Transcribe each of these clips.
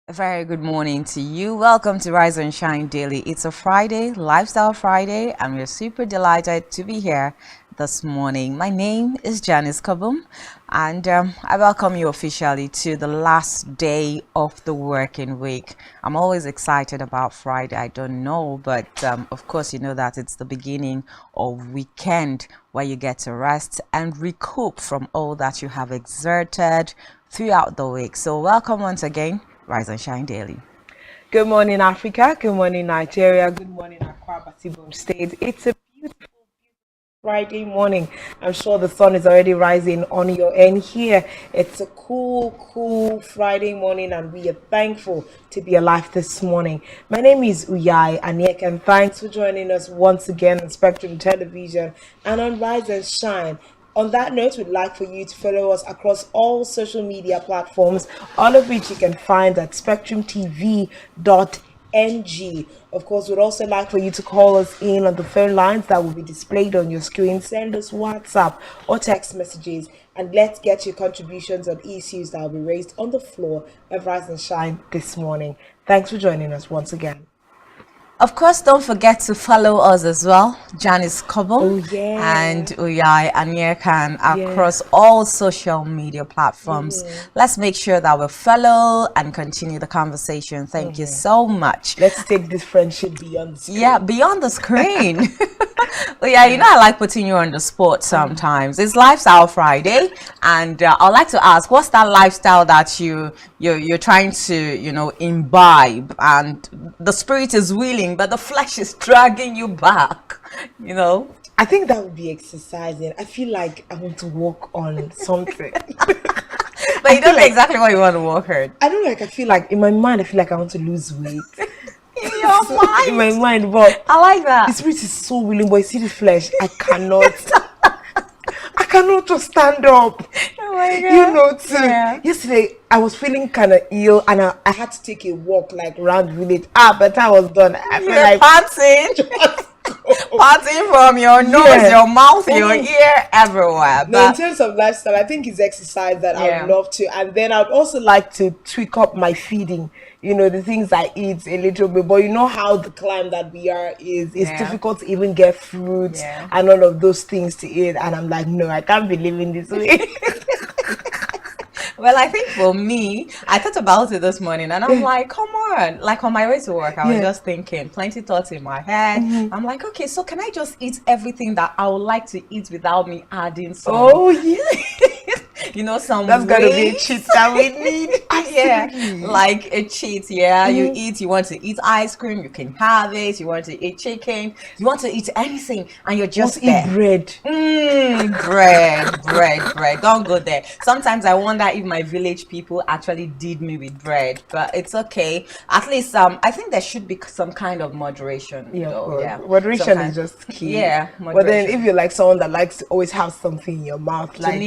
A very good morning to you. Welcome to Rise and Shine Daily. It's a Friday, Lifestyle Friday, and we're super delighted to be here this morning. My name is Janice Kabum, and I welcome you officially to the last day of the working week. I'm always excited about Friday. I don't know, but of course, you know that it's the beginning of weekend where you get to rest and recoup from all that you have exerted throughout the week. So welcome once again. Rise and Shine Daily. Good morning, Africa. Good morning, Nigeria. Good morning, Akwa Ibom State. It's a beautiful Friday morning. I'm sure the sun is already rising on your end here. It's a cool Friday morning, and we are thankful to be alive this morning. My name is Uyai Anyek, and thanks for joining us once again on Spectrum Television and on Rise and Shine. On that note, we'd like for you to follow us across all social media platforms, all of which you can find at spectrumtv.ng. Of course, we'd also like for you to call us in on the phone lines that will be displayed on your screen. Send us WhatsApp or text messages, and let's get your contributions on issues that will be raised on the floor of Rise and Shine this morning. Thanks for joining us once again. Of course, don't forget to follow us as well, Janice Kobo and Uyai Anyekan across all social media platforms. Let's make sure that we follow and continue the conversation. Thank you so much. Let's take this friendship beyond the screen. Yeah, beyond the screen. Yeah, you know, I like putting you on the spot sometimes. It's Lifestyle Friday, and I'd like to ask, what's that lifestyle that you're trying to, you know, imbibe, and the spirit is willing, but the flesh is dragging you back, you know? I think that would be exercising. I feel like I want to work on something. But you don't know exactly what you want to work on. I don't like, I feel like, in my mind, I feel like I want to lose weight. In your mind? In my mind, but I like that. The spirit is so willing, but you see the flesh, I cannot. I cannot just stand up. Oh my God. You know, yesterday I was feeling kind of ill, and I had to take a walk like around the village. But I was done. I feel like panting. Panting from your nose, your mouth, your ear, everywhere. But in terms of lifestyle, I think it's exercise that I would love to, and then I'd also like to tweak up my feeding. You know, the things I eat a little bit, but you know how the climate that we are is. It's difficult to even get fruits and all of those things to eat, and I'm like, no, I can't be living this way. Well, I think for me, I thought about it this morning, and I'm like, come on. Like on my way to work, I was just thinking, plenty thoughts in my head. I'm like, okay, so can I just eat everything that I would like to eat without me adding some? Oh, yeah. You know, that's gotta be a cheat that we need. Like a cheat. You eat, you want to eat ice cream, you can have it. You want to eat chicken, you want to eat anything, and you're just there. Eat bread. Bread. Don't go there. Sometimes I wonder if my village people actually did me with bread, but it's okay. At least I think there should be some kind of moderation. Moderation is just key. But then if you're like someone that likes to always have something in your mouth, like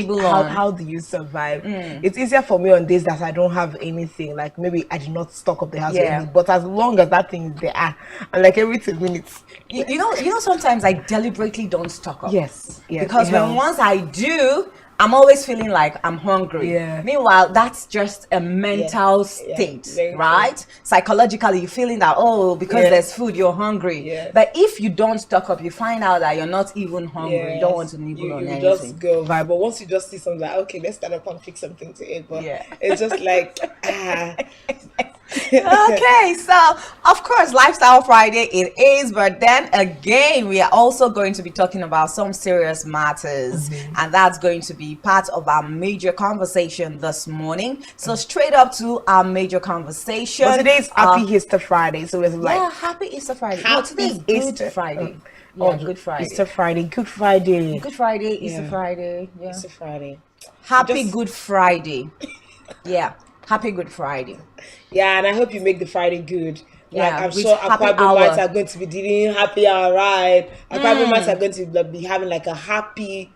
how do you survive? It's easier for me on days that I don't have anything, like maybe I did not stock up the house with anything, but as long as that thing is there, and like every 2 minutes, you know sometimes I deliberately don't stock up. Yes, because once I do, I'm always feeling like I'm hungry. Meanwhile, that's just a mental state, right? Psychologically, you're feeling that, because there's food, you're hungry. But if you don't stock up, you find out that you're not even hungry. You don't want to nibble on anything. You just go vibe. But once you just see something like, okay, let's stand up and fix something to eat. But it's just like, Okay, so of course, Lifestyle Friday it is, but then again, we are also going to be talking about some serious matters, and that's going to be part of our major conversation this morning. So straight up to our major conversation. But today is Happy Easter Friday, so it's like Happy Easter Friday. Today is Good Friday. Good Friday. Easter Friday. Good Friday. Good Friday. Easter Friday. Easter Friday. Happy Good Friday. Yeah, happy Good Friday. Yeah, and I hope you make the Friday good. Like, Yeah, I'm with sure happy Aqua mites hour. are going to be doing happy hour, right? Aqua mites are going to be having like a happy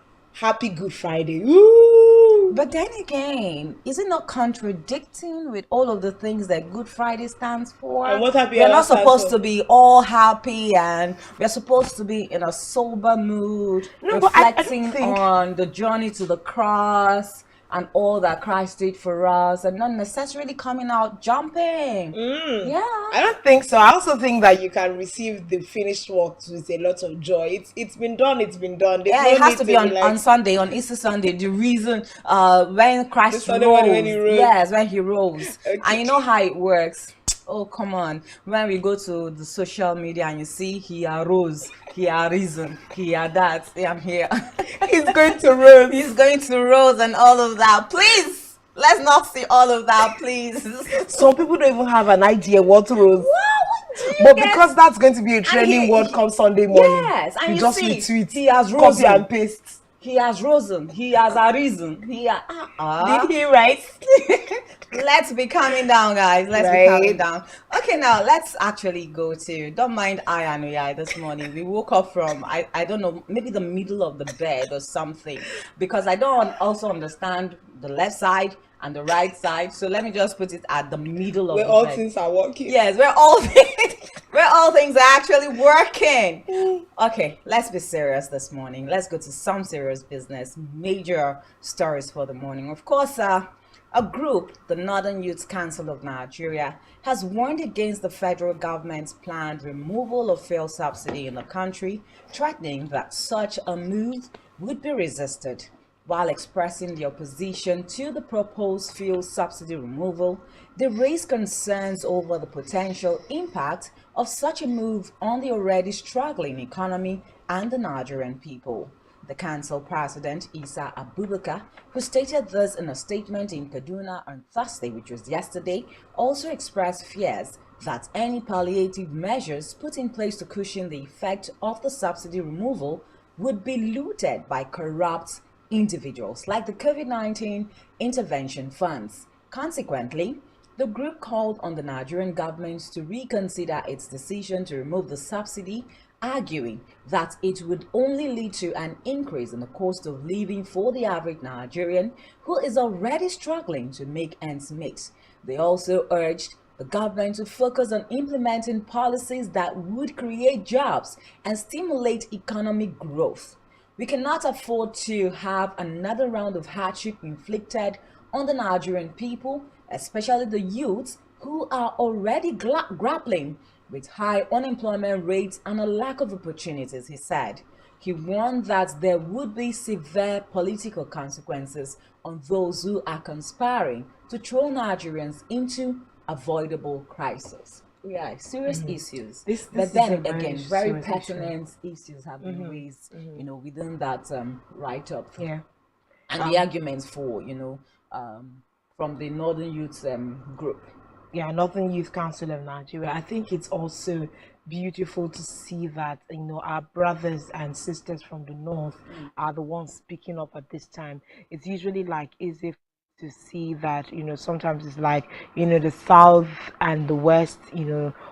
Good Friday. Woo! But then again, is it not contradicting with all of the things that Good Friday stands And for? what happy We're hour not stands supposed for? to be all happy and we're supposed to be in a sober mood, No, but I don't reflecting think. on the journey to the cross and all that Christ did for us, and not necessarily coming out jumping. Yeah. I don't think so. I also think that you can receive the finished work with a lot of joy. It's been done. It's been done. There's Yeah, no it has need to be to be on like Sunday, on Easter Sunday. The reason when this Christ Sunday morning when rose, he rose. yes, when he rose. And Okay. you know how it works. Oh, come on. When we go to the social media and you see he arose, he are risen, he are that, I'm here. He's going to rose. He's going to rose and all of that. Please, let's not see all of that, please. Some people don't even have an idea what rose. But because that's going to be a trending word come Sunday morning, yes, and you you just see, retweet, he has copy risen. and paste. He has risen. He has arisen. Did he right? Let's be calming down, guys. Let's be calming down. Okay, now let's actually go to, don't mind I and we this morning. We woke up from, I don't know, maybe the middle of the bed or something, because I don't also understand the left side and the right side. So let me just put it at the middle of Where the all bed. things are working. Yes, where all things are actually working. Okay, let's be serious this morning. Let's go to some serious business. Major stories for the morning. Of course, a group, the Northern Youth Council of Nigeria, has warned against the federal government's planned removal of fuel subsidy in the country, threatening that such a move would be resisted. While expressing their opposition to the proposed fuel subsidy removal, they raised concerns over the potential impact of such a move on the already struggling economy and the Nigerian people. The council president, Isa Abubakar, who stated this in a statement in Kaduna on Thursday, which was yesterday, also expressed fears that any palliative measures put in place to cushion the effect of the subsidy removal would be looted by corrupt individuals like the COVID-19 intervention funds. Consequently, the group called on the Nigerian government to reconsider its decision to remove the subsidy, arguing that it would only lead to an increase in the cost of living for the average Nigerian who is already struggling to make ends meet. They also urged the government to focus on implementing policies that would create jobs and stimulate economic growth. We cannot afford to have another round of hardship inflicted on the Nigerian people, especially the youths who are already grappling with high unemployment rates and a lack of opportunities, he said. He warned that there would be severe political consequences on those who are conspiring to throw Nigerians into avoidable crisis. Yeah, serious issues. This But is then a very again, very serious issue. pertinent issues have been raised, within that write-up. Yeah. And the arguments for, from the Northern Youth group. Yeah, Northern Youth Council of Nigeria. I think it's also beautiful to see that our brothers and sisters from the north are the ones speaking up at this time. It's usually like easy to see that sometimes it's like the south and the west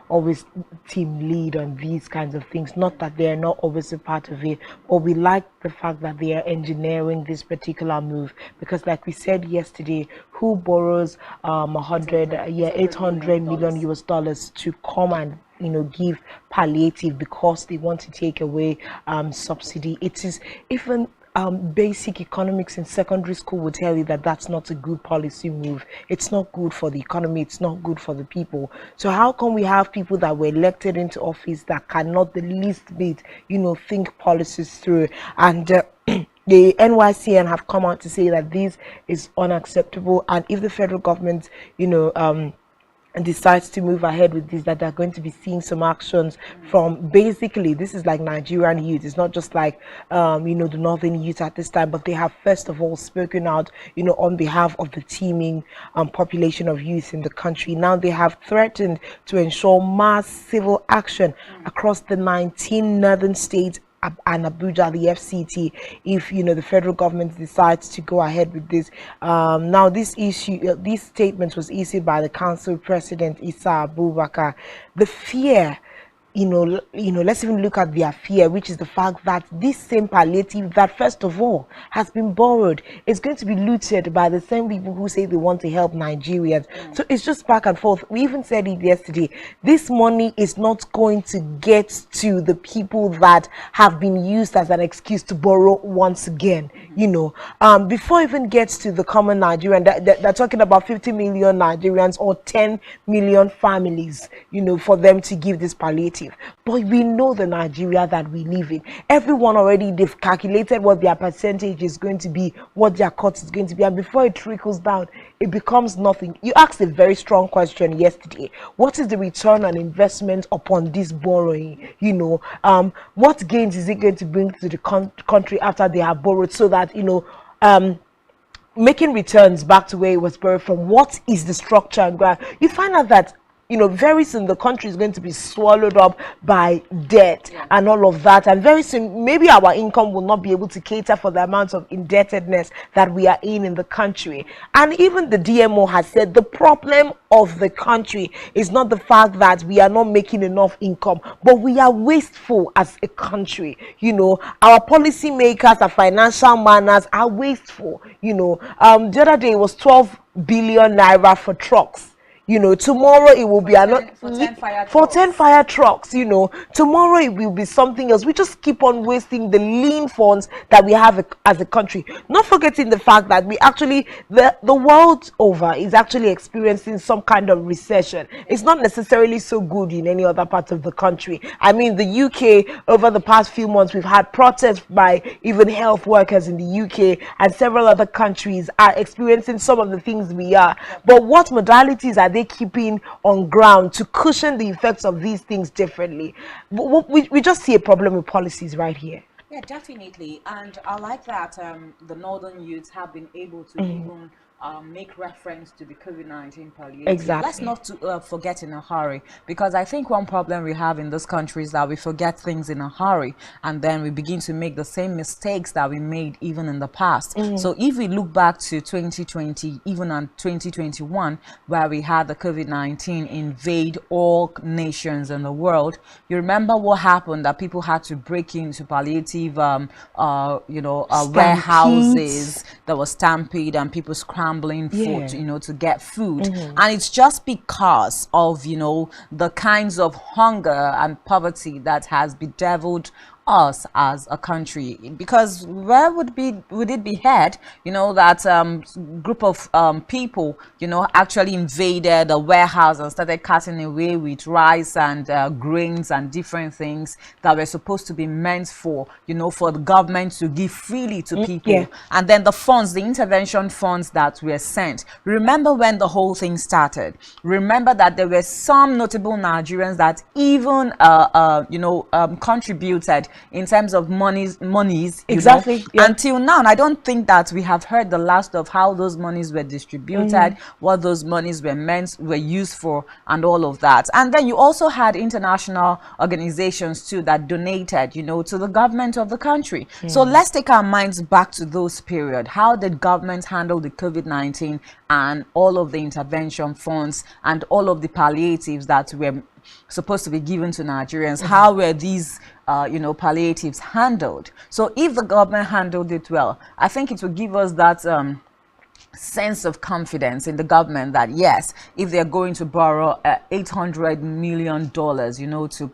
always team lead on these kinds of things, not that they're not always a part of it, but we like the fact that they are engineering this particular move, because like we said yesterday, who borrows 800 million US dollars to come and give palliative because they want to take away subsidy? It is even basic economics in secondary school will tell you that that's not a good policy move. It's not good for the economy. It's not good for the people. So how can we have people that were elected into office that cannot the least bit, think policies through? And the NYCN have come out to say that this is unacceptable. And if the federal government, and decides to move ahead with this, that they're going to be seeing some actions from, basically this is like Nigerian youth. It's not just like the northern youth at this time, but they have first of all spoken out on behalf of the teeming population of youth in the country. Now they have threatened to ensure mass civil action across the 19 northern states and Abuja, the FCT, if the federal government decides to go ahead with this. Now, this statement was issued by the council president Issa Abubakar. The fear, let's even look at their fear, which is the fact that this same palliative that first of all has been borrowed is going to be looted by the same people who say they want to help Nigerians. So it's just back and forth. We even said it yesterday. This money is not going to get to the people that have been used as an excuse to borrow once again. Before it even gets to the common Nigerian, they're talking about 50 million Nigerians or 10 million families, for them to give this palliative. But we know the Nigeria that we live in. Everyone already, they've calculated what their percentage is going to be, what their cut is going to be, and before it trickles down, it becomes nothing. You asked a very strong question yesterday. What is the return on investment upon this borrowing? What gains is it going to bring to the country after they have borrowed, so that making returns back to where it was borrowed from? What is the structure and ground? You find out that very soon the country is going to be swallowed up by debt and all of that, and very soon maybe our income will not be able to cater for the amount of indebtedness that we are in the country. And even the DMO has said the problem of the country is not the fact that we are not making enough income, but we are wasteful as a country. Our policy makers, our financial manners are wasteful. The other day it was 12 billion naira for trucks. Tomorrow it will be another for 10 fire trucks. Tomorrow it will be something else. We just keep on wasting the lean funds that we have as a country, not forgetting the fact that we actually, the world over, is actually experiencing some kind of recession. It's not necessarily so good in any other part of the country. I mean, the UK, over the past few months, we've had protests by even health workers in the UK, and several other countries are experiencing some of the things we are. But what modalities are they keeping on ground to cushion the effects of these things differently? We just see a problem with policies right here. Yeah, definitely. And I like that the northern youths have been able to even make reference to the COVID-19 palliative. Exactly. Let's not forget in a hurry, because I think one problem we have in this country is that we forget things in a hurry, and then we begin to make the same mistakes that we made even in the past. So if we look back to 2020, even on 2021, where we had the COVID-19 invade all nations in the world, you remember what happened, that people had to break into palliative warehouses. There was stampede and people scrambled for to get food, and it's just because of the kinds of hunger and poverty that has bedeviled us as a country. Because where would it be heard that group of people actually invaded a warehouse and started cutting away with rice and grains and different things that were supposed to be meant for for the government to give freely to people, and then the funds, the intervention funds that were sent. Remember when the whole thing started? Remember that there were some notable Nigerians that even contributed in terms of monies exactly. Until now. And I don't think that we have heard the last of how those monies were distributed, what those monies were used for, and all of that. And then you also had international organizations too that donated to the government of the country. So let's take our minds back to those period. How did government handle the COVID-19 and all of the intervention funds and all of the palliatives that were supposed to be given to Nigerians? How were these palliatives handled? So if the government handled it well, I think it will give us that sense of confidence in the government that yes, if they're going to borrow $800 million to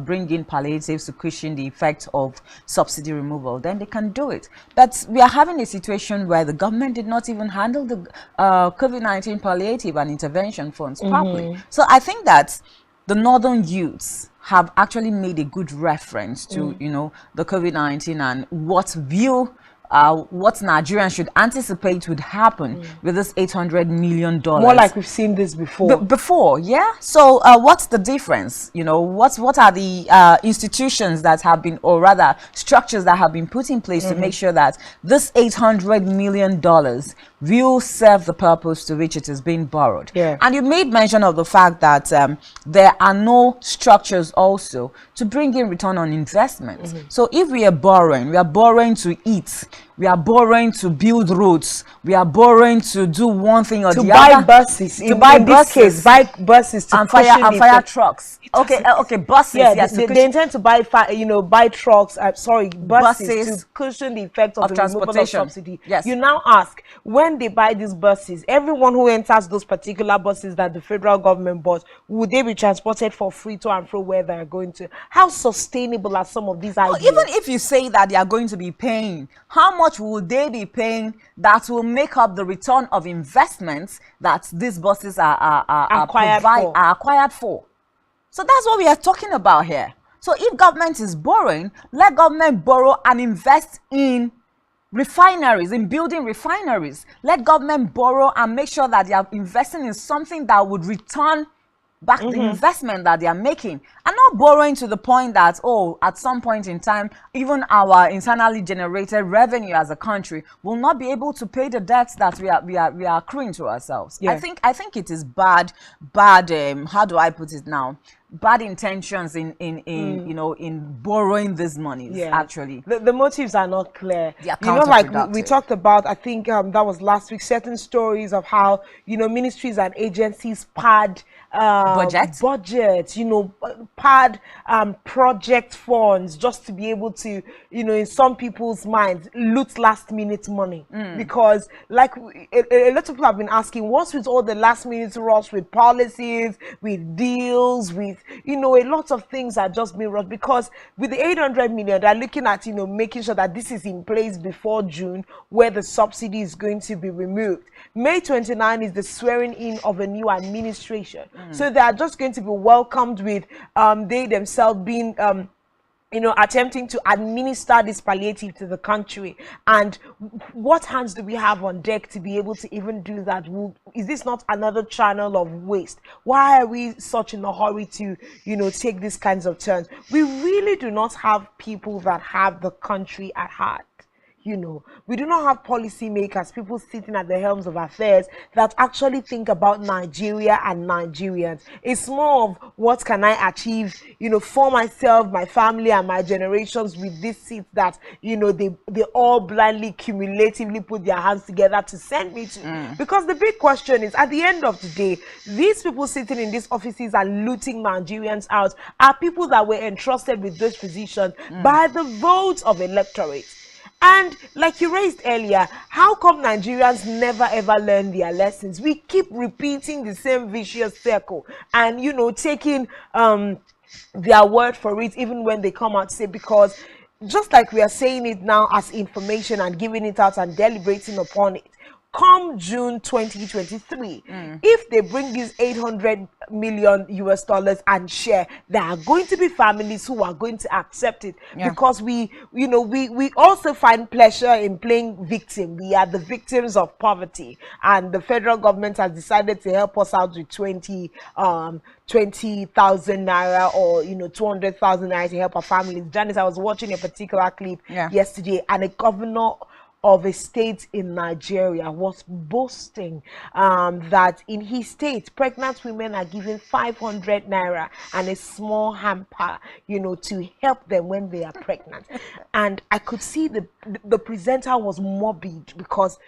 bring in palliatives to cushion the effect of subsidy removal, then they can do it. But we are having a situation where the government did not even handle the COVID-19 palliative and intervention funds properly. So I think that the northern youths have actually made a good reference to the COVID-19 and what view what Nigerians should anticipate would happen with this $800 million. More like we've seen this before. Before, yeah. So what's the difference? You know, what are the institutions that have been, or rather structures that have been put in place to make sure that this $800 million will serve the purpose to which it is being borrowed? Yeah. And you made mention of the fact that there are no structures also to bring in return on investment. So if we are borrowing to eat, we are borrowing to build roads, we are borrowing to do one thing or the other. To buy buses. To buy buses. Buy buses to and fire trucks. Okay, buses. Yeah, yes, they intend to buy, buy trucks. Buses to cushion the effect of the removal of subsidy. Yes. You now ask, when they buy these buses, everyone who enters those particular buses that the federal government bought, would they be transported for free to and fro where they are going to? How sustainable are some of these ideas? Even if you say that they are going to be paying, how much will they be paying that will make up the return of investments that these buses are acquired for? So that's what we are talking about here. So if government is borrowing, let government borrow and invest in refineries, in building refineries. Let government borrow and make sure that they are investing in something that would return back the investment that they are making, and not borrowing to the point that, oh, at some point in time, even our internally generated revenue as a country will not be able to pay the debts that we are accruing to ourselves. Yeah. I think it is bad how do I put it now? Bad intentions in borrowing these monies. Yeah. Actually, the motives are not clear. They are like we talked about, I think that was last week, certain stories of how ministries and agencies pad budget, pad project funds just to be able to, in some people's minds, loot last minute money. Because like a lot of people have been asking, what's with all the last minute rush with policies, with deals, with a lot of things are just being rushed? Because with the 800 million, they're looking at making sure that this is in place before June, where the subsidy is going to be removed. May 29 is the swearing in of a new administration. So they are just going to be welcomed with they themselves being attempting to administer this palliative to the country. And what hands do we have on deck to be able to even do that? Is this not another channel of waste? Why are we such in a hurry to take these kinds of turns? We really do not have people that have the country at heart. We do not have policymakers, people sitting at the helms of affairs that actually think about Nigeria and Nigerians. It's more of, what can I achieve, for myself, my family, and my generations with this seat that, they all blindly, cumulatively put their hands together to send me to. Because the big question is, at the end of the day, these people sitting in these offices and looting Nigerians out are people that were entrusted with this position by the votes of electorate. And like you raised earlier, how come Nigerians never ever learn their lessons? We keep repeating the same vicious circle and, taking their word for it, even when they come out to say, because just like we are saying it now as information and giving it out and deliberating upon it, come June 2023, if they bring these 800 million US dollars and share, there are going to be families who are going to accept it. Because we also find pleasure in playing victim. We are the victims of poverty, and the federal government has decided to help us out with 20,000 naira or 200,000 naira to help our families. Janice, I was watching a particular clip yesterday, and a governor of a state in Nigeria was boasting that in his state, pregnant women are given 500 naira and a small hamper, to help them when they are pregnant. And I could see the presenter was morbid, because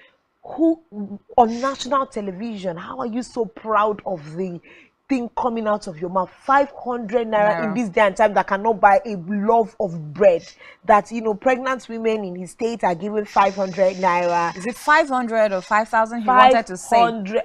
on national television, how are you so proud of the thing coming out of your mouth? 500 naira in this day and time that cannot buy a loaf of bread. That pregnant women in his state are given 500 naira. Is it 500 or 5,000? He wanted to say.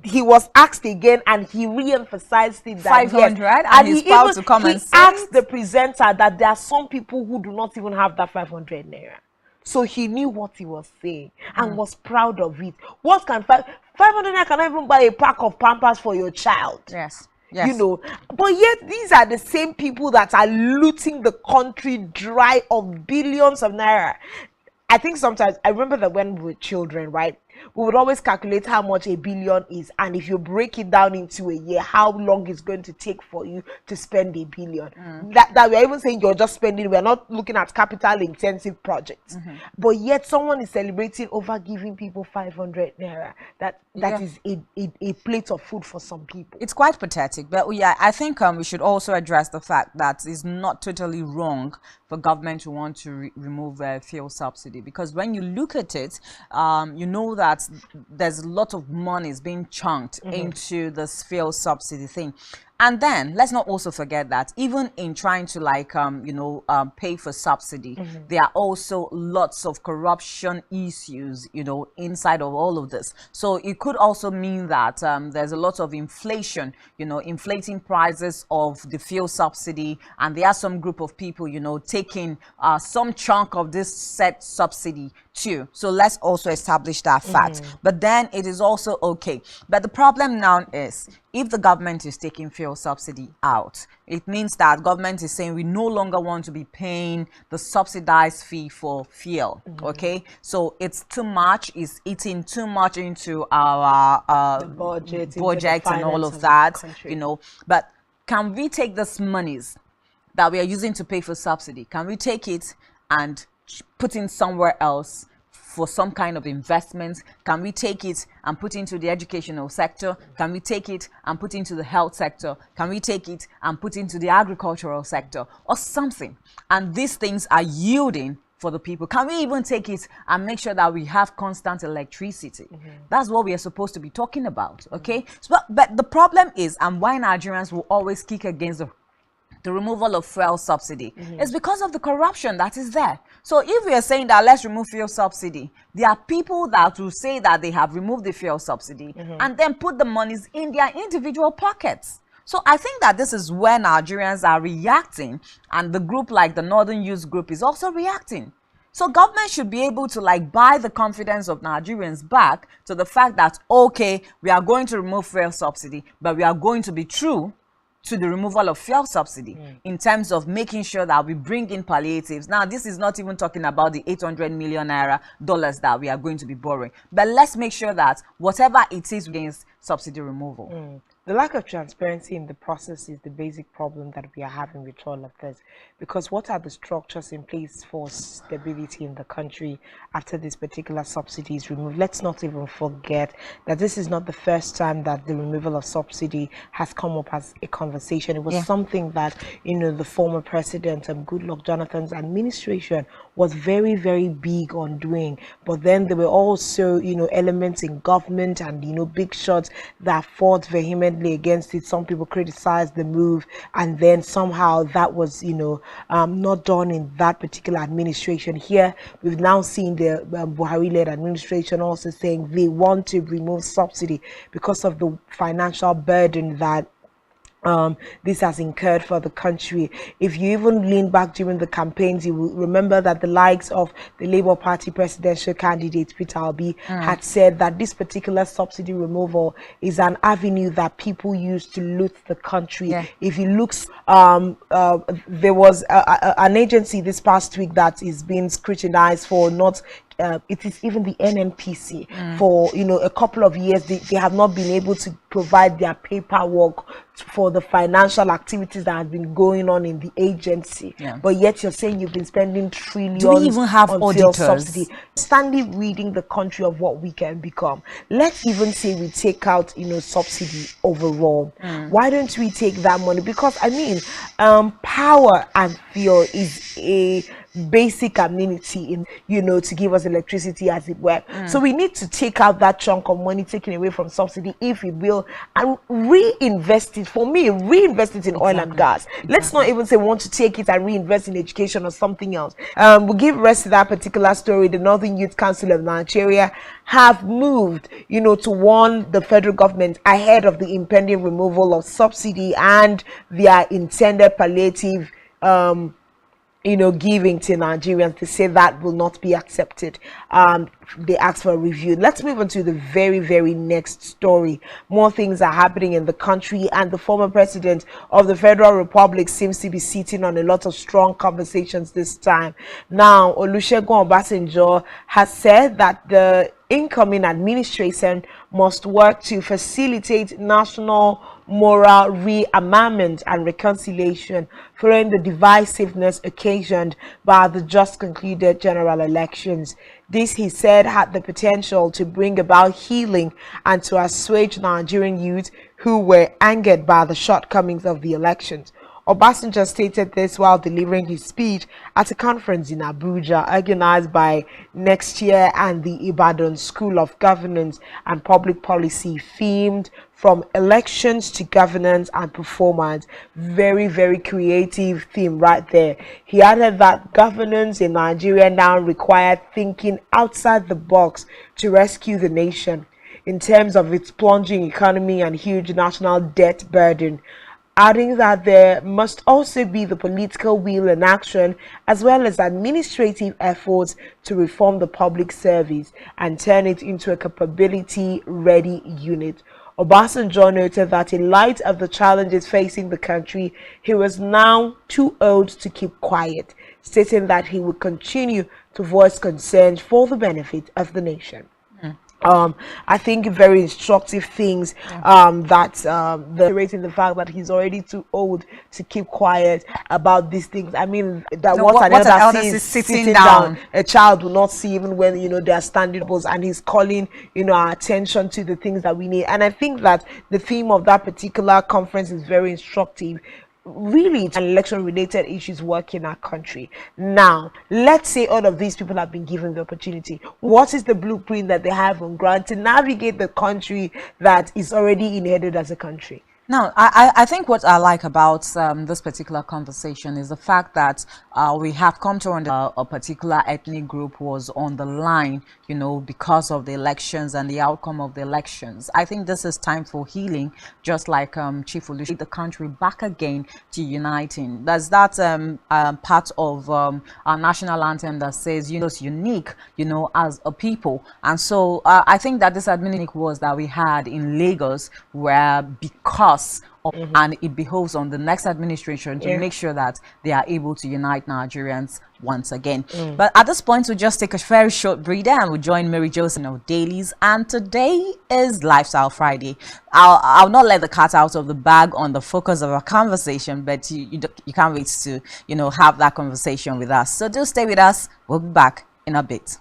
He was asked again, and he re-emphasized it, that 500, and he's proud to come and say. He asked the presenter that there are some people who do not even have that 500 naira. So he knew what he was saying and was proud of it. What can 500 naira cannot even buy a pack of Pampers for your child? Yes. But yet these are the same people that are looting the country dry of billions of naira. I think sometimes I remember that when we were children, right, we would always calculate how much a billion is, and if you break it down into a year, how long it's going to take for you to spend a billion. That we're even saying you're just spending, we're not looking at capital intensive projects. But yet someone is celebrating over giving people 500 naira. That is a plate of food for some people. It's quite pathetic, but yeah, I think we should also address the fact that it's not totally wrong for government to want to remove fuel subsidy, because when you look at it, you know that there's a lot of money is being chunked into this fuel subsidy thing. And then let's not also forget that even in trying to pay for subsidy, there are also lots of corruption issues, inside of all of this. So it could also mean that there's a lot of inflation, inflating prices of the fuel subsidy, and there are some group of people, taking some chunk of this said subsidy too. So let's also establish that fact. But then it is also okay. But the problem now is, if the government is taking fuel subsidy out, it means that government is saying we no longer want to be paying the subsidized fee for fuel. Okay, so it's too much, it's eating too much into our budget and all of that, But can we take this monies that we are using to pay for subsidy, can we take it and put in somewhere else for some kind of investment? Can we take it and put into the educational sector? Can we take it and put into the health sector? Can we take it and put into the agricultural sector or something? And these things are yielding for the people. Can we even take it and make sure that we have constant electricity? That's what we are supposed to be talking about, okay? But the problem is, and why Nigerians will always kick against the removal of fuel subsidy, is because of the corruption that is there. So if we are saying that let's remove fuel subsidy, there are people that will say that they have removed the fuel subsidy and then put the monies in their individual pockets. So I think that this is where Nigerians are reacting, and the group like the Northern Youth Group is also reacting. So government should be able to buy the confidence of Nigerians back to the fact that, okay, we are going to remove fuel subsidy, but we are going to be true to the removal of fuel subsidy in terms of making sure that we bring in palliatives. Now, this is not even talking about the 800 million naira dollars that we are going to be borrowing, but let's make sure that whatever it is against subsidy removal. The lack of transparency in the process is the basic problem that we are having with all of this. Because what are the structures in place for stability in the country after this particular subsidy is removed? Let's not even forget that this is not the first time that the removal of subsidy has come up as a conversation. It was something that, the former president, Goodluck Jonathan's administration was very, very big on doing. But then there were also, elements in government and, big shots that fought vehemently against it. Some people criticized the move, and then somehow that was not done in that particular administration. Here we've now seen the Buhari-led administration also saying they want to remove subsidy because of the financial burden that this has incurred for the country. If you even lean back during the campaigns, you will remember that the likes of the Labour Party presidential candidate Peter Obi had said that this particular subsidy removal is an avenue that people use to loot the country. If you look, there was an agency this past week that is being scrutinized for not it is even the NNPC for a couple of years they have not been able to provide their paperwork for the financial activities that have been going on in the agency. But yet you're saying you've been spending trillions. Do we even have auditors? Subsidy. Standing reading the country of what we can become. Let's even say we take out subsidy overall. Why don't we take that money? Because I mean, power and fuel is a basic amenity in to give us electricity, as it were. So we need to take out that chunk of money taken away from subsidy, if we will, and reinvest it. For me, reinvest it in oil and gas. Let's not even say we want to take it and reinvest in education or something else. We'll give rest to that particular story. The Northern Youth Council of Nigeria have moved to warn the federal government ahead of the impending removal of subsidy and their intended palliative giving to Nigerians. They say that will not be accepted. They asked for a review. Let's move on to the very, very next story. More things are happening in the country, and the former president of the Federal Republic seems to be sitting on a lot of strong conversations this time. Now, Olusegun Obasanjo has said that the incoming administration must work to facilitate national moral rearmament and reconciliation following the divisiveness occasioned by the just concluded general elections. This, he said, had the potential to bring about healing and to assuage Nigerian youth who were angered by the shortcomings of the elections. Obasanjo stated this while delivering his speech at a conference in Abuja organized by Next Year and the Ibadan School of Governance and Public Policy, themed from elections to governance and performance. Very, very creative theme right there. He added that governance in Nigeria now required thinking outside the box to rescue the nation in terms of its plunging economy and huge national debt burden, adding that there must also be the political will and action as well as administrative efforts to reform the public service and turn it into a capability-ready unit. Obasanjo noted that in light of the challenges facing the country, he was now too old to keep quiet, stating that he would continue to voice concerns for the benefit of the nation. I think very instructive things the fact that he's already too old to keep quiet about these things. I mean, that No, what an elder is sees sitting down, a child will not see even when they are standing up, and he's calling our attention to the things that we need. And I think that the theme of that particular conference is very instructive. Really, and election related issues work in our country. Now, let's say all of these people have been given the opportunity. What is the blueprint that they have on ground to navigate the country that is already inherited as a country? Now, I think what I like about this particular conversation is the fact that we have come to understand a particular ethnic group was on the line, because of the elections and the outcome of the elections. I think this is time for healing, just like Chief Olusegun, the country back again to uniting. There's that part of our national anthem that says, it's unique, as a people. And so I think that this administration was that we had in Lagos, where because and it behoves on the next administration to make sure that they are able to unite Nigerians once again. But at this point, we'll just take a very short breather and we'll join Mary Joseph of Dailies. And today is Lifestyle Friday. I'll not let the cat out of the bag on the focus of our conversation, but you can't wait to have that conversation with us. So do stay with us. We'll be back in a bit.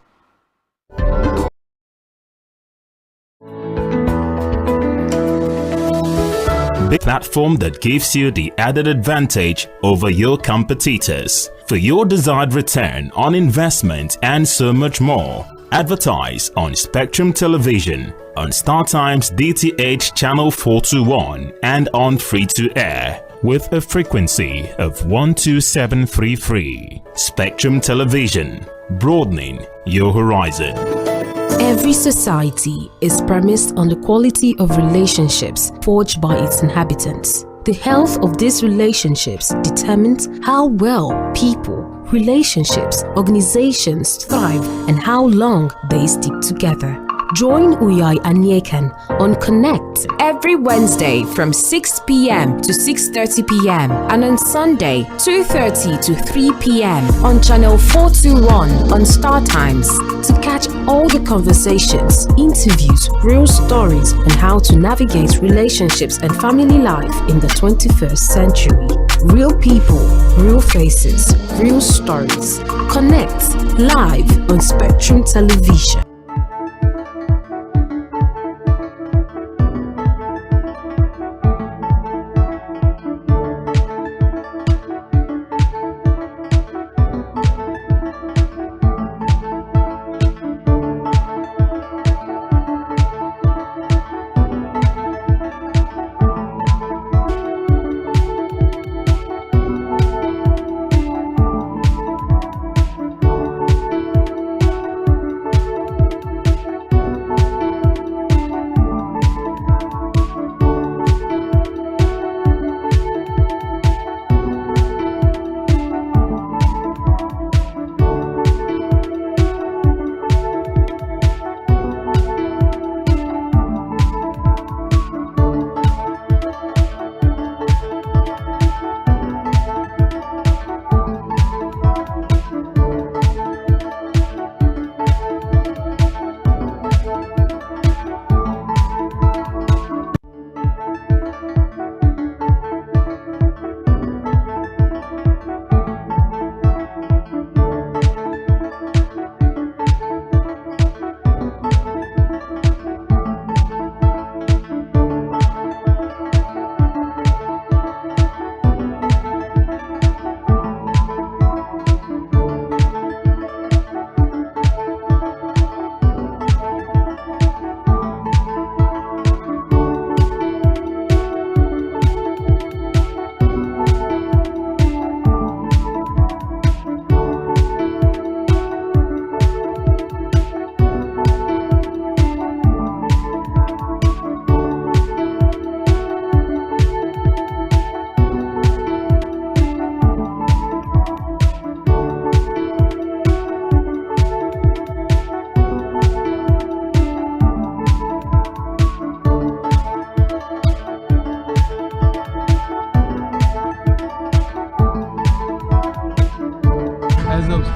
Big platform that gives you the added advantage over your competitors for your desired return on investment and so much more. Advertise on Spectrum Television, on StarTimes DTH Channel 421 and on free-to-air with a frequency of 12733. Spectrum Television, broadening your horizon. Every society is premised on the quality of relationships forged by its inhabitants. The health of these relationships determines how well people, relationships, organizations thrive and how long they stick together. Join Uyai Anyekan on Connect every Wednesday from 6 p.m. to 6:30 p.m. and on Sunday 2:30 to 3 p.m. on channel 421 on StarTimes to catch all the conversations, interviews, real stories and how to navigate relationships and family life in the 21st century. Real people, real faces, real stories. Connect live on Spectrum Television.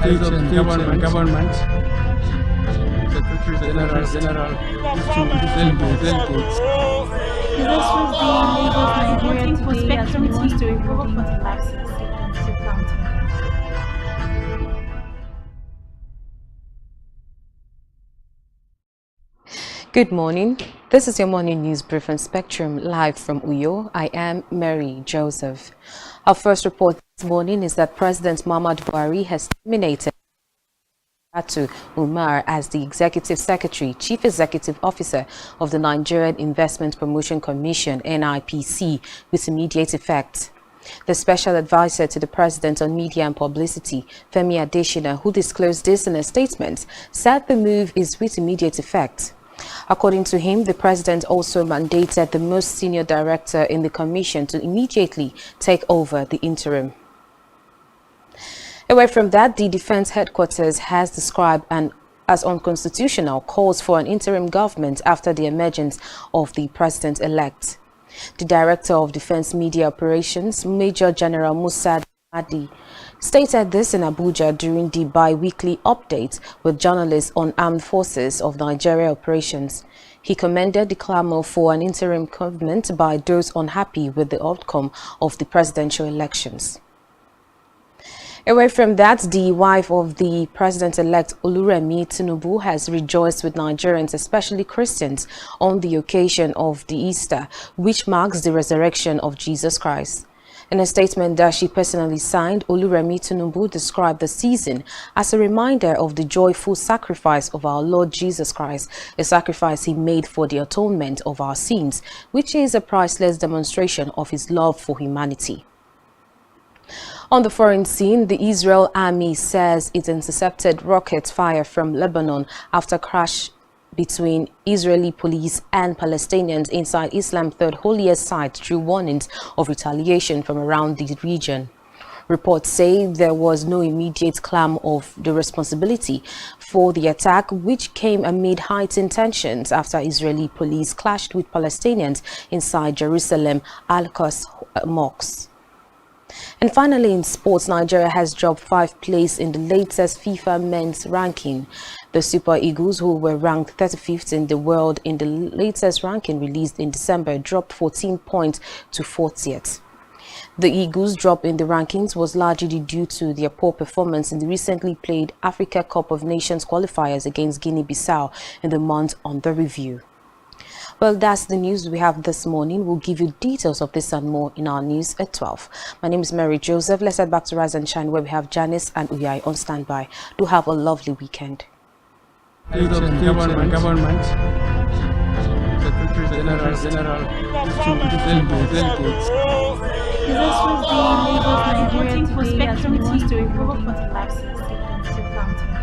state and government, Secretary General, distributed delegates. His Excellency Lagos, Nigeria today as we want to recover 45 seats taken to counting. Good morning. This is your morning news brief from Spectrum live from Uyo. I am Mary Joseph. Our first report this morning is that President Muhammadu Buhari has terminated Atu Umar as the Executive Secretary, Chief Executive Officer of the Nigerian Investment Promotion Commission, NIPC, with immediate effect. The Special Advisor to the President on Media and Publicity, Femi Adesina, who disclosed this in a statement, said the move is with immediate effect. According to him, the President also mandated the most senior director in the commission to immediately take over the interim. Away from that, the Defense Headquarters has described as unconstitutional calls for an interim government after the emergence of the President-elect. The Director of Defense Media Operations, Major General Musa Adi, stated this in Abuja during the bi-weekly update with journalists on armed forces of Nigeria operations. He commended the clamor for an interim government by those unhappy with the outcome of the presidential elections. Away from that, the wife of the president-elect Oluremi Tinubu has rejoiced with Nigerians, especially Christians, on the occasion of the Easter, which marks the resurrection of Jesus Christ. In a statement that she personally signed, Oluremi Tinubu described the season as a reminder of the joyful sacrifice of our Lord Jesus Christ, a sacrifice he made for the atonement of our sins, which is a priceless demonstration of his love for humanity. On the foreign scene, the Israel army says it intercepted rocket fire from Lebanon after crash between Israeli police and Palestinians inside Islam's third holiest site through warnings of retaliation from around the region. Reports say there was no immediate claim of the responsibility for the attack, which came amid heightened tensions after Israeli police clashed with Palestinians inside Jerusalem Al-Quds mosque. And finally, in sports, Nigeria has dropped 5 places in the latest FIFA men's ranking. The Super Eagles, who were ranked 35th in the world in the latest ranking released in December, dropped 14 points to 40th. The Eagles' drop in the rankings was largely due to their poor performance in the recently played Africa Cup of Nations qualifiers against Guinea-Bissau in the month under review. Well, that's the news we have this morning. We'll give you details of this and more in our news at 12. My name is Mary Joseph. Let's head back to Rise and Shine, where we have Janice and Uyai on standby. Do have a lovely weekend. State and government, Secretary General, distributed delegates. His Excellency Lagos, Nigeria today as we want to recover 45 seats taken to counting.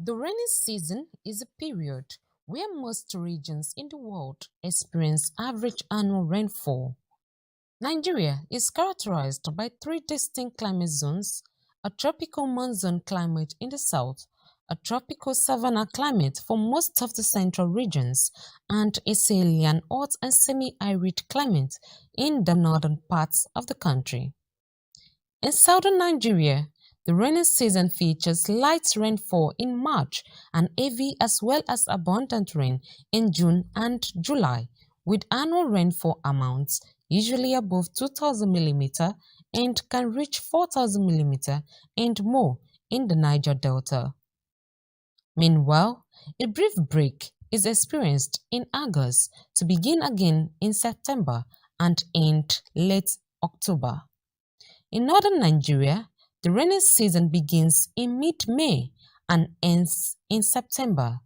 The rainy season is a period where most regions in the world experience average annual rainfall. Nigeria is characterized by 3 distinct climate zones: a tropical monsoon climate in the south, a tropical savanna climate for most of the central regions and a Sahelian hot and semi-arid climate in the northern parts of the country. In southern Nigeria, the rainy season features light rainfall in March and heavy as well as abundant rain in June and July, with annual rainfall amounts usually above 2,000 mm and can reach 4,000 mm and more in the Niger Delta. Meanwhile, a brief break is experienced in August to begin again in September and end late October. In northern Nigeria, the rainy season begins in mid-May and ends in September.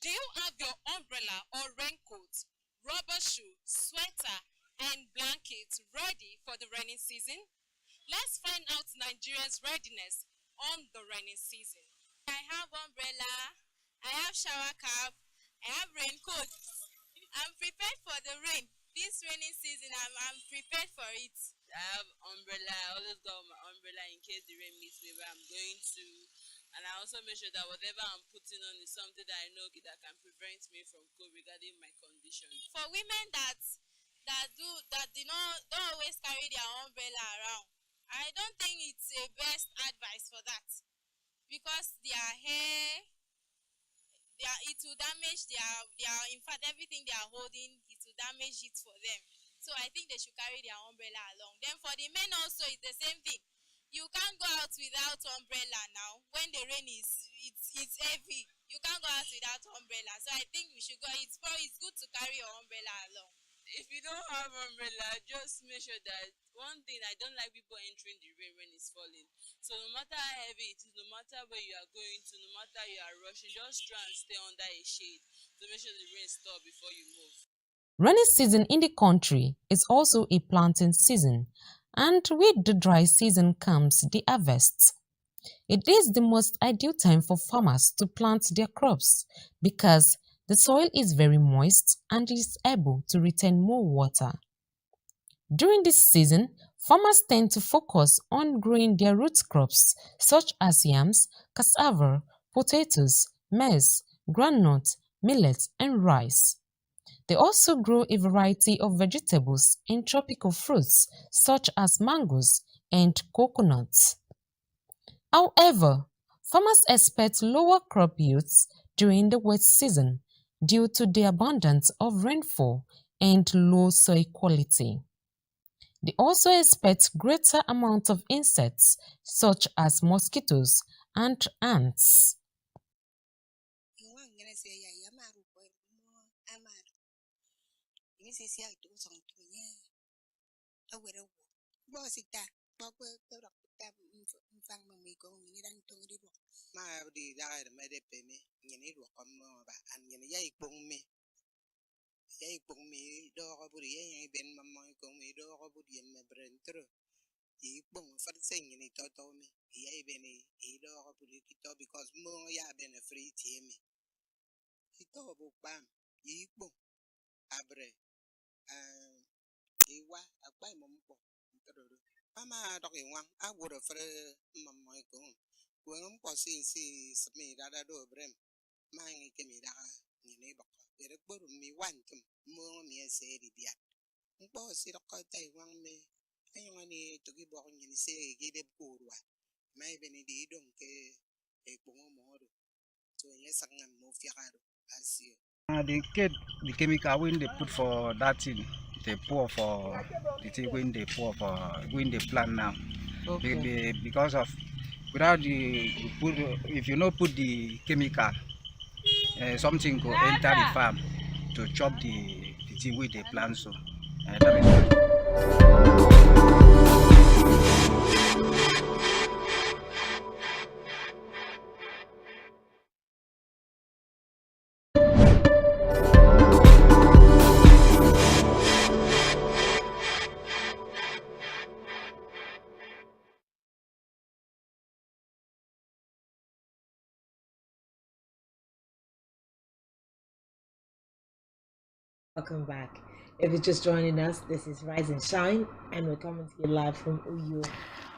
Do you have your umbrella or raincoat, rubber shoe, sweater, and blanket ready for the rainy season? Let's find out Nigeria's readiness on the rainy season. I have umbrella, I have shower cap, I have raincoat. I'm prepared for the rain. This rainy season, I'm prepared for it. I have umbrella. I always got my umbrella in case the rain meets me where I'm going to. And I also make sure that whatever I'm putting on is something that I know that can prevent me from cold regarding my condition. For women that don't always carry their umbrella around, I don't think it's a best advice for that, because their hair, it will damage their in fact everything they are holding, it will damage it for them. So I think they should carry their umbrella along. Then for the men also, it's the same thing. You can't go out without umbrella now. When the rain it's heavy, you can't go out without umbrella. So I think we should go. It's good to carry your umbrella along. If you don't have umbrella, just make sure that one thing, I don't like people entering the rain when it's falling. So no matter how heavy it is, no matter where you are going to, no matter you are rushing, just try and stay under a shade to make sure the rain stops before you move. Rainy season in the country is also a planting season, and with the dry season comes the harvest. It is the most ideal time for farmers to plant their crops because the soil is very moist and is able to retain more water. During this season, farmers tend to focus on growing their root crops such as yams, cassava, potatoes, maize, groundnut, millet, and rice. They also grow a variety of vegetables and tropical fruits such as mangoes and coconuts. However, farmers expect lower crop yields during the wet season due to the abundance of rainfall and low soil quality. They also expect greater amount of insects such as mosquitoes and ants. They get the chemical when they put for that thing, they pour for the thing when they pour for when they plant now. Okay. Because of without if you not put the chemical, something go enter the farm to chop the thing where they plant. So that is why. Welcome back. If you're just joining us, this is Rise and Shine, and we're coming to you live from Uyo,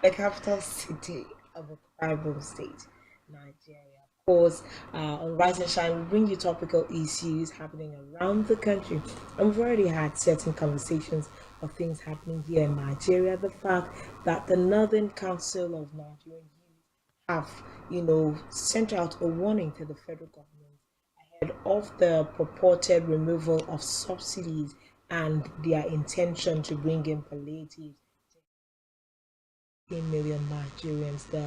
the capital city of Akwa Ibom State, Nigeria. Of course, on Rise and Shine, we bring you topical issues happening around the country. And we've already had certain conversations of things happening here in Nigeria. The fact that the Northern Council of Nigerian Youth have, sent out a warning to the federal government ahead of the purported removal of subsidies and their intention to bring in palliatives 10 million Nigerians. The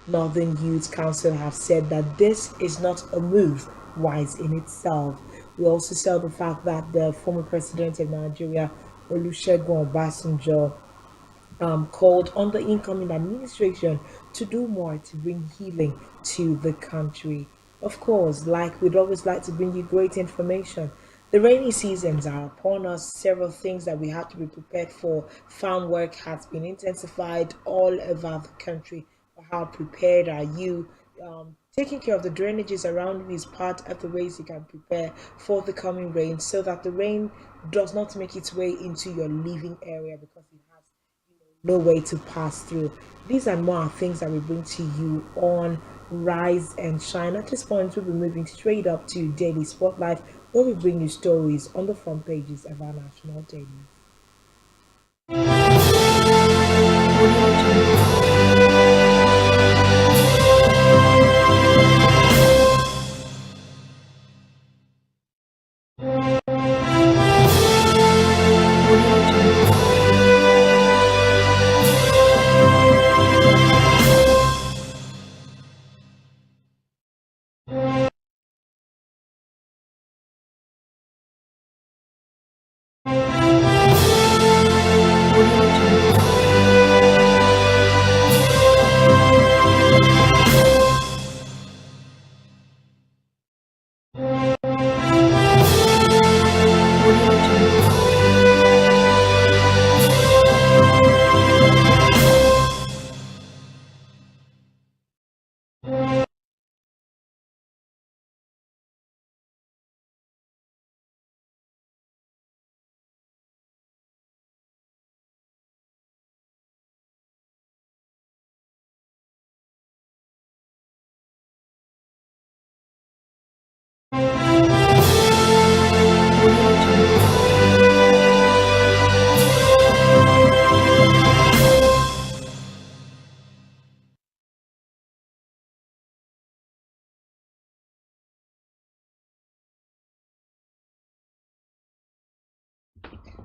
Northern Youth Council have said that this is not a move wise in itself. We also saw the fact that the former president of Nigeria, Olusegun Obasanjo, called on the incoming administration to do more to bring healing to the country. Of course, like we'd always like to bring you great information. The rainy seasons are upon us. Several things that we have to be prepared for. Farm work has been intensified all over the country. But how prepared are you? Taking care of the drainages around you is part of the ways you can prepare for the coming rain so that the rain does not make its way into your living area because it has no way to pass through. These and more are things that we bring to you on Rise and Shine. At this point, we'll be moving straight up to Daily Spotlight, where we bring you stories on the front pages of our national dailies.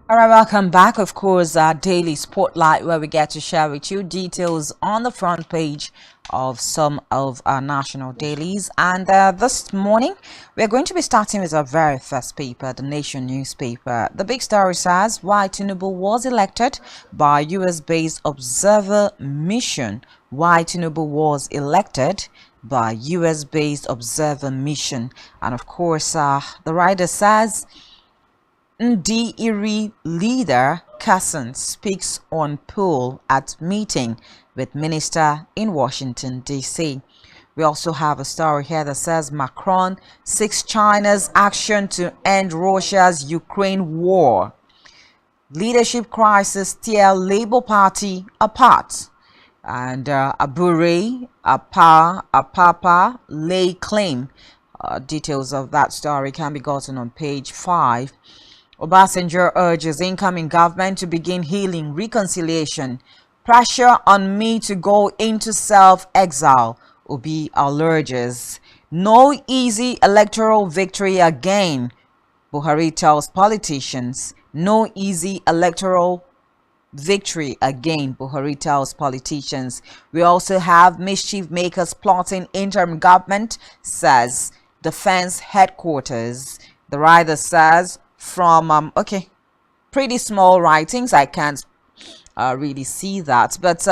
All right, welcome back. Of course, our daily spotlight where we get to share with you details on the front page of some of our national dailies. And this morning, we're going to be starting with our very first paper, the Nation newspaper. The big story says why Tinubu was elected by US-based observer mission. Why Tinubu was elected by US-based observer mission. And of course, the writer says Ndi leader Kassan speaks on poll at meeting with minister in Washington, D.C. We also have a story here that says Macron seeks China's action to end Russia's Ukraine war. Leadership crisis tear Labour Party apart. And Abure Apapa lay claim. Details of that story can be gotten on page 5. Obasanjo urges incoming government to begin healing reconciliation. Pressure on me to go into self-exile, Obi urges. No easy electoral victory again, Buhari tells politicians. No easy electoral victory again, Buhari tells politicians. We also have mischief makers plotting interim government, says defense headquarters. The writer says from pretty small writings, I can't really see that, but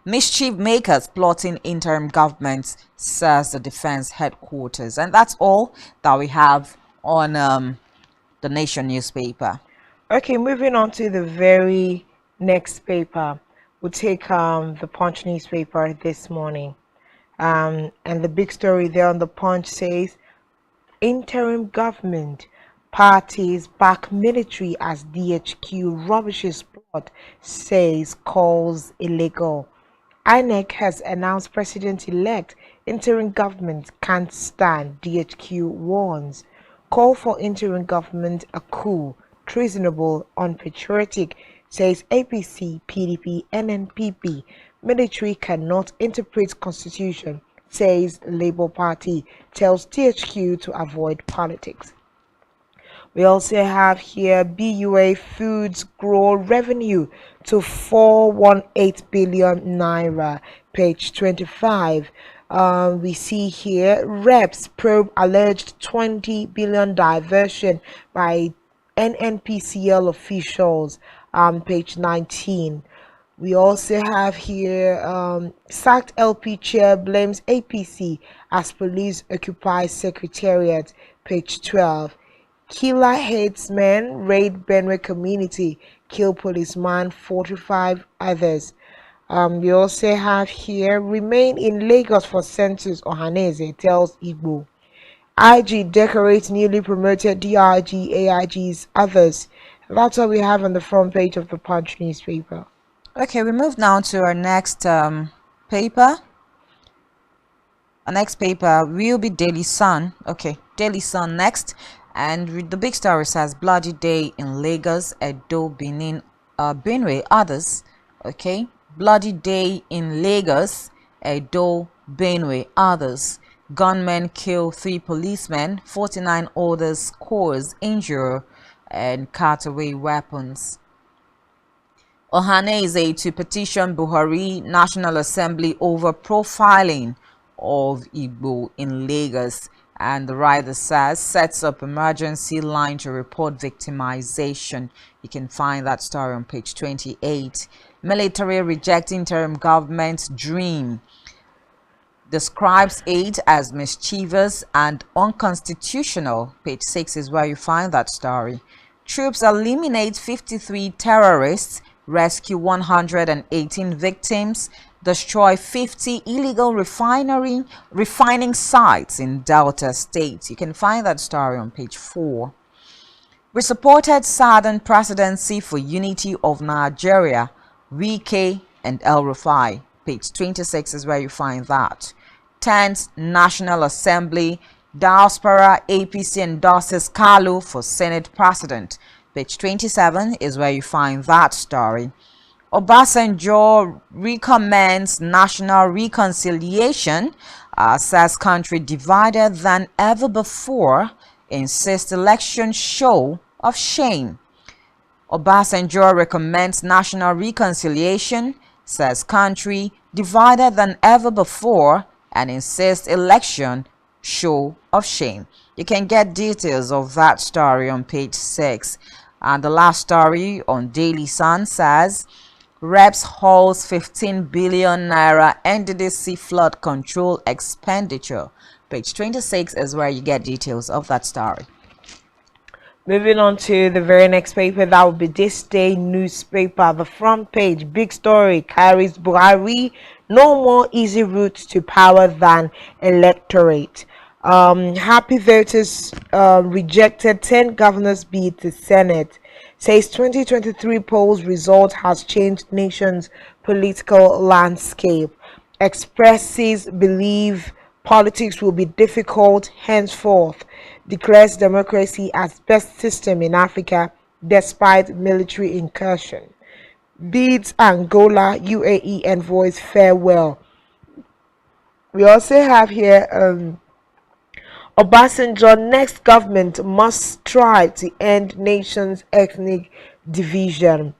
mischief makers plotting interim government, says the defense headquarters. And that's all that we have on the Nation newspaper. Okay, moving on to the very next paper. We'll take the Punch newspaper this morning, and the big story there on the Punch says interim government parties back military as DHQ rubbishes plot, says calls illegal. INEC has announced President-elect Interim government can't stand, DHQ warns. Call for interim government a coup, treasonable, unpatriotic, says APC, PDP, NNPP. Military cannot interpret constitution, says Labour Party, tells THQ to avoid politics. We also have here BUA Foods grow revenue to 418 billion naira, page 25. We see here reps probe alleged 20 billion diversion by NNPCL officials, page 19. We also have here sacked LP chair blames APC as police occupy secretariat, page 12. Killer hates men, raid Benue community, kill policeman, 45 others. We also have here remain in Lagos for census, Ohaneze tells Igbo. IG decorates newly promoted DRG, AIGs, others. That's what we have on the front page of the Punch newspaper. Okay, we move now to our next paper. Our next paper will be Daily Sun. Okay, Daily Sun next. And the big story says bloody day in Lagos, Edo, Benin, Benue, others. Okay, bloody day in Lagos, Edo, Benue, others. Gunmen kill 3 policemen, 49 others cause injury and cut away weapons. Ohaneze to petition Buhari National Assembly over profiling of Igbo in Lagos. And the writer says sets up emergency line to report victimization. You can find that story on page 28. Military reject interim government's dream. Describes aid as mischievous and unconstitutional. Page 6 is where you find that story. Troops eliminate 53 terrorists, rescue 118 victims, destroy 50 illegal refining sites in Delta State. You can find that story on page 4. We supported Southern Presidency for Unity of Nigeria, Wike and El Rufai. Page 26 is where you find that. 10th National Assembly, Diaspora APC endorses Kalu for Senate President. Page 27 is where you find that story. Obasanjo recommends national reconciliation, says country divided than ever before, insists election show of shame. Obasanjo recommends national reconciliation, says country divided than ever before, and insists election show of shame. You can get details of that story on page 6. And the last story on Daily Sun says Reps hauls 15 billion naira NDDC flood control expenditure. Page 26 is where you get details of that story. Moving on to the very next paper, that will be This Day newspaper. The front page, big story, carries Buhari, no more easy route to power than electorate. Happy voters rejected 10 governors bid to Senate. Says 2023 polls result has changed nation's political landscape. Expresses believe politics will be difficult henceforth. Declares democracy as best system in Africa despite military incursion. Bids Angola UAE envoys farewell. We also have here Obasanjo next government must strive to end nation's ethnic division.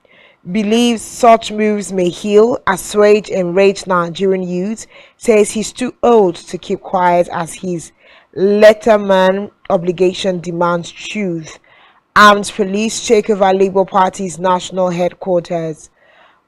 Believes such moves may heal, assuage enraged Nigerian youth. Says he's too old to keep quiet as his letterman obligation demands truth. Armed police take over Labour Party's national headquarters.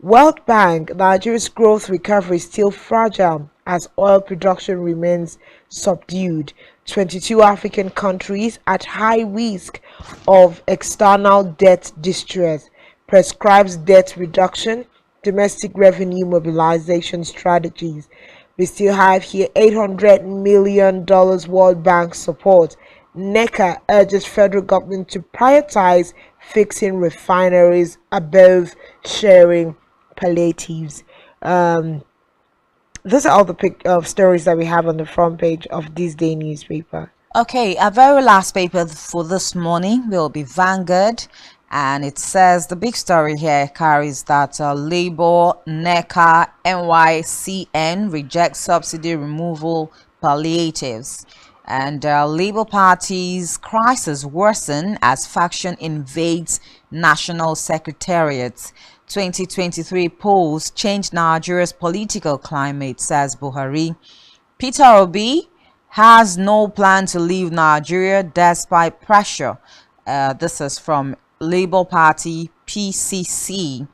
World Bank, Nigeria's growth recovery is still fragile as oil production remains subdued. 22 African countries at high risk of external debt distress. Prescribes debt reduction, domestic revenue mobilization strategies. We still have here $800 million World Bank support. NECA urges federal government to prioritize fixing refineries above sharing palliatives. These are all the stories that we have on the front page of this day newspaper. Okay, our very last paper for this morning will be Vanguard, and it says the big story here carries that Labour, NECA, NYCN reject subsidy removal palliatives. And Labour Party's crisis worsen as faction invades national secretariat. 2023 polls change Nigeria's political climate, says Buhari. Peter Obi has no plan to leave Nigeria despite pressure. This is from Labour Party PCC.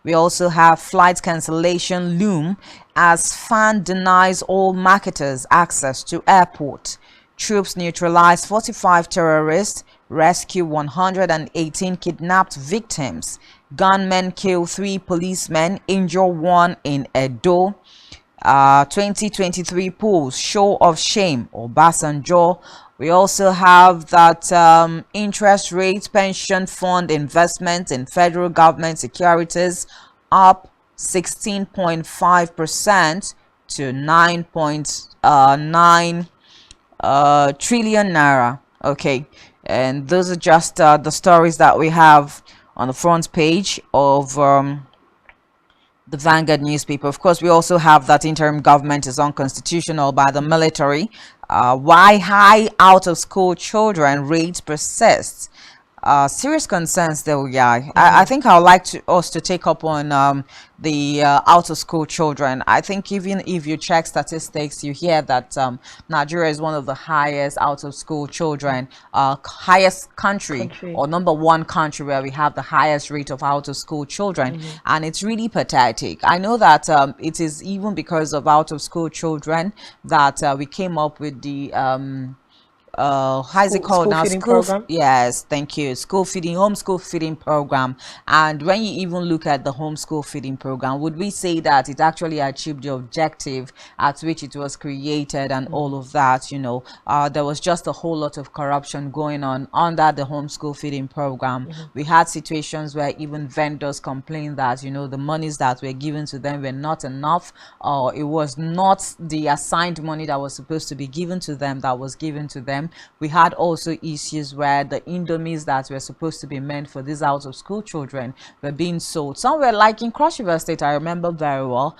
We also have flight cancellation loom as fan denies all marketers access to airport. Troops neutralize 45 terrorists, rescue 118 kidnapped victims. Gunmen kill 3 policemen, injure 1 in Edo. 2023 polls show of shame, Obasanjo. We also have that interest rate pension fund investment in federal government securities up 16.5% to 9.9 trillion naira. Okay, and those are just the stories that we have on the front page of the Vanguard newspaper. Of course, we also have that interim government is unconstitutional by the military. Why high out-of-school children rates persists. Serious concerns there. Yeah, I think I would like us to take up on the out-of-school children. I think even if you check statistics, you hear that Nigeria is one of the highest out-of-school children, highest country or number 1 country where we have the highest rate of out-of-school children, and it's really pathetic. I know that it is even because of out-of-school children that we came up with the how is it called now? Yes, thank you. Homeschool feeding program. And when you even look at the homeschool feeding program, would we say that it actually achieved the objective at which it was created and all of that? You know, there was just a whole lot of corruption going on under the homeschool feeding program. We had situations where even vendors complained that, you know, the monies that were given to them were not enough, or it was not the assigned money that was supposed to be given to them that was given to them. We had also issues where the indomies that were supposed to be meant for these out of school children were being sold somewhere like in Cross River State. I remember very well.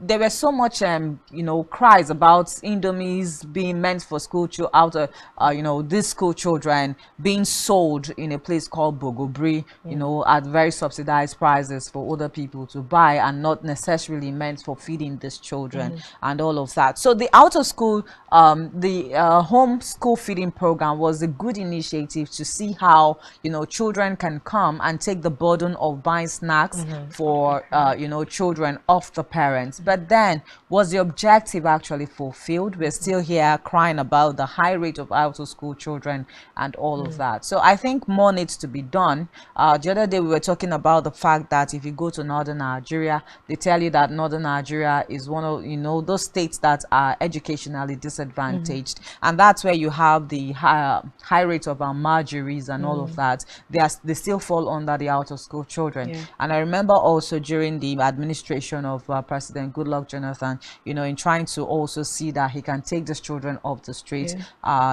There were so much you know, cries about indomies being meant for school you know, these school children being sold in a place called Bogobri, you know, at very subsidized prices for other people to buy and not necessarily meant for feeding these children and all of that. So the out of school home school feeding program was a good initiative to see how, you know, children can come and take the burden of buying snacks for you know, children off the parents. But then, was the objective actually fulfilled? We're still here crying about the high rate of out of school children and all of that. So I think more needs to be done. The other day we were talking about the fact that if you go to northern Nigeria, they tell you that northern Nigeria is one of, you know, those states that are educationally disadvantaged, and that's where you have the high rate of margeries and all of that. They still fall under the out of school children. And I remember also during the administration of President Goodluck Jonathan, you know, in trying to also see that he can take these children off the street,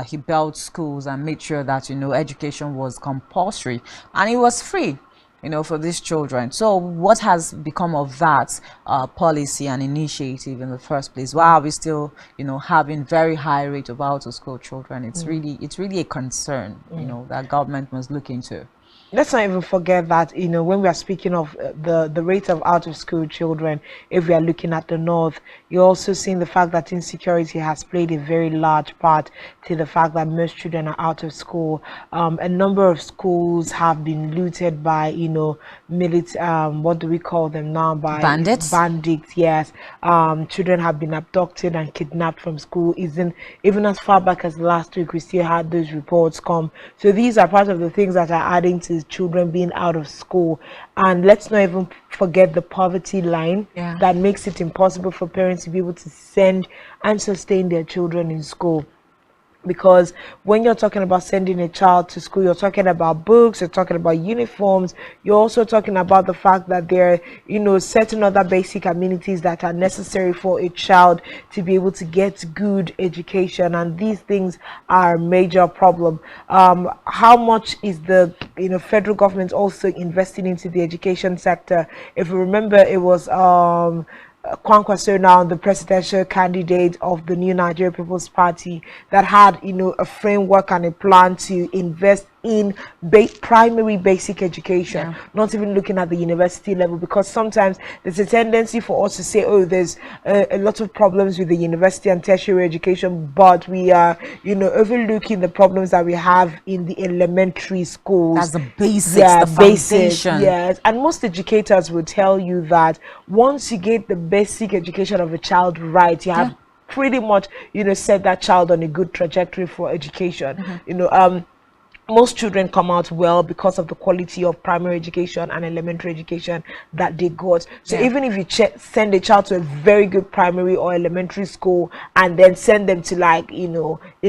he built schools and made sure that, you know, education was compulsory and it was free, you know, for these children. So what has become of that policy and initiative in the first place? Why are we still, you know, having very high rate of out of school children? It's really a concern, you know, that government must look into. Let's not even forget that, you know, when we are speaking of the rate of out of school children, if we are looking at the north, you're also seeing the fact that insecurity has played a very large part to the fact that most children are out of school. A number of schools have been looted by, you know, what do we call them now? By bandits. Yes. Children have been abducted and kidnapped from school. Even as far back as last week, we still had those reports come. So these are part of the things that are adding to children being out of school. And let's not even forget the poverty line that makes it impossible for parents to be able to send and sustain their children in school. Because when you're talking about sending a child to school, you're talking about books, you're talking about uniforms, you're also talking about the fact that there are, certain other basic amenities that are necessary for a child to be able to get good education, and these things are a major problem. How much is the federal government also investing into the education sector? If you remember, it was Kwankwaso, now the presidential candidate of the New Nigeria People's Party, that had a framework and a plan to invest in primary basic education, not even looking at the university level, because sometimes there's a tendency for us to say, oh, there's a lot of problems with the university and tertiary education, but we are overlooking the problems that we have in the elementary schools. That's the basics, the foundation. Yes, and most educators will tell you that once you get the basic education of a child right, you have pretty much set that child on a good trajectory for education. Most children come out well because of the quality of primary education and elementary education that they got. So even if you send a child to a very good primary or elementary school and then send them to, like, in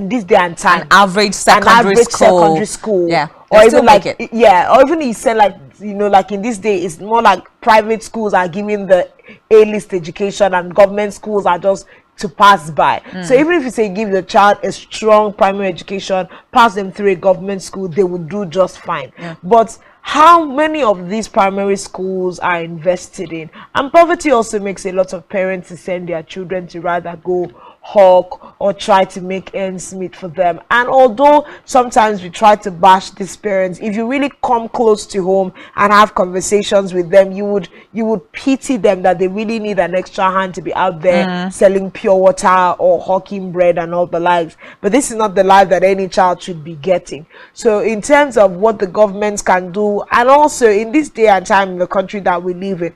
this day and time, an average secondary school, or even or even you send, like, like in this day, it's more like private schools are giving the A-list education and government schools are just to pass by. So even if you say give the child a strong primary education, pass them through a government school, they will do just fine. But how many of these primary schools are invested in? And poverty also makes a lot of parents to send their children to rather go hawk or try to make ends meet for them. And although sometimes we try to bash these parents, if you really come close to home and have conversations with them, you would pity them, that they really need an extra hand to be out there selling pure water or hawking bread and all the likes. But this is not the life that any child should be getting. So in terms of what the governments can do, and also in this day and time in the country that we live in,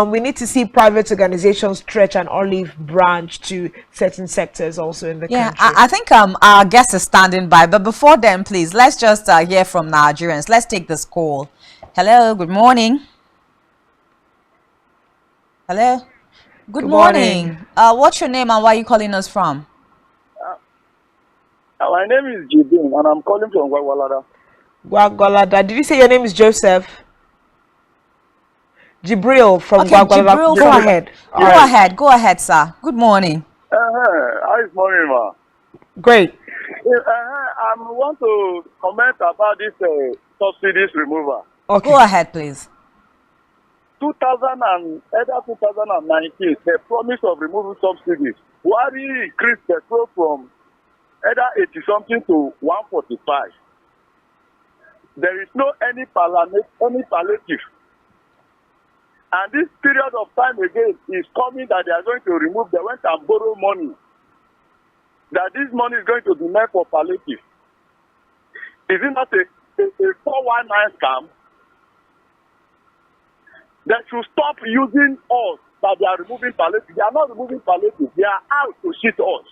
we need to see private organizations stretch an olive branch to certain sectors also in the country. I think our guest is standing by, but before then, please, let's just hear from Nigerians. Let's take this call. Hello, good morning. Hello, good morning. What's your name and where are you calling us from? My name is Jibin and I'm calling from Gwagwalada. Gwagwalada. Did you say your name is Joseph? Jibril from Gwagwalada. Go ahead. Go ahead, sir. Good morning. Hi, morning, ma. Great. I want to comment about this subsidies removal. Okay. Go ahead, please. 2019, the promise of removing subsidies. Why increased petrol from either 80 something to 145? There is no any palliative. And this period of time again is coming that they are going to remove. They went and borrow money. That this money is going to be meant for palliative. Is it not a 419 scam? They should stop using us that they are removing palliative. They are not removing palliative. They are out to cheat us.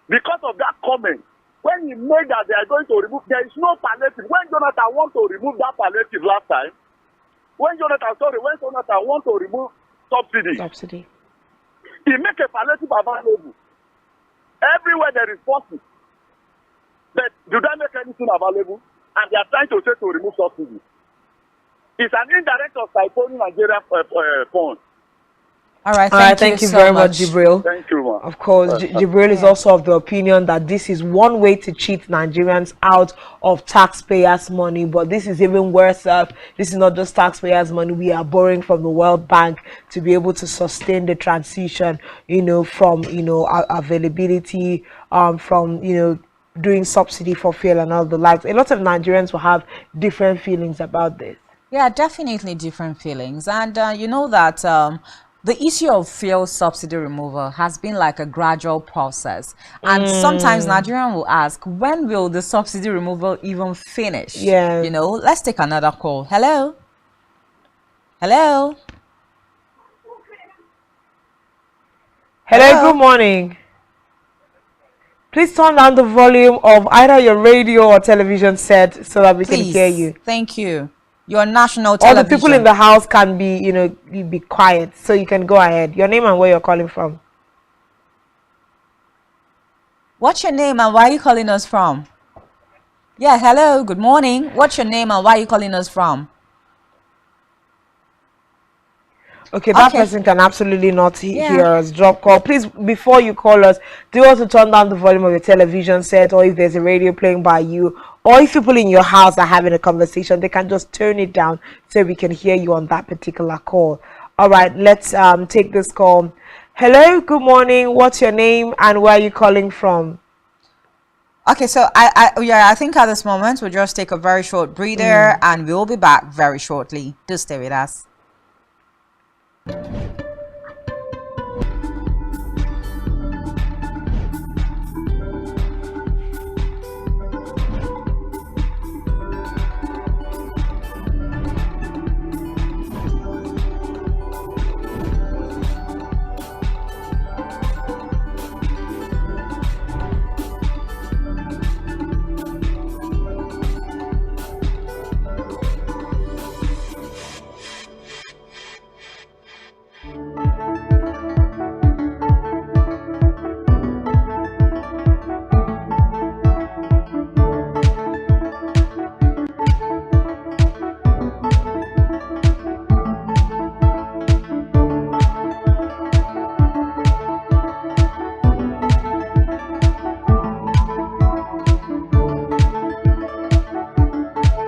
Because of that comment, when he made that they are going to remove, there is no palliative. When Jonathan want to remove that palliative last time, when Jonathan want to remove subsidy, he make a palliative available. Everywhere there is policy. But do they make anything available? And they are trying to say to remove subsidy. It's an indirect of siphoning Nigeria fund. All right, thank you very much, Jibril. Thank you, ma. Of course, Jibril is also of the opinion that this is one way to cheat Nigerians out of taxpayers' money, but this is even worse. This is not just taxpayers' money. We are borrowing from the World Bank to be able to sustain the transition, from, availability, from, doing subsidy for fuel and all the likes. A lot of Nigerians will have different feelings about this. Yeah, definitely different feelings. And you know that the issue of fuel subsidy removal has been like a gradual process. And sometimes Nigerians will ask, when will the subsidy removal even finish? Yeah. Let's take another call. Hello? Hello? Hello, good morning. Please turn down the volume of either your radio or television set so that we can hear you. Thank you. Your national television. All the people in the house can be, be quiet, so you can go ahead. Your name and where you're calling from. What's your name and where are you calling us from? Yeah, hello, good morning. What's your name and where are you calling us from? Okay, that person can absolutely not hear us. Drop call. Please, before you call us, do also turn down the volume of your television set, or if there's a radio playing by you, or if people in your house are having a conversation, they can just turn it down so we can hear you on that particular call. All right, let's take this call. Hello, good morning. What's your name and where are you calling from? Okay, so I think at this moment we'll just take a very short breather and we'll be back very shortly. Do stay with us.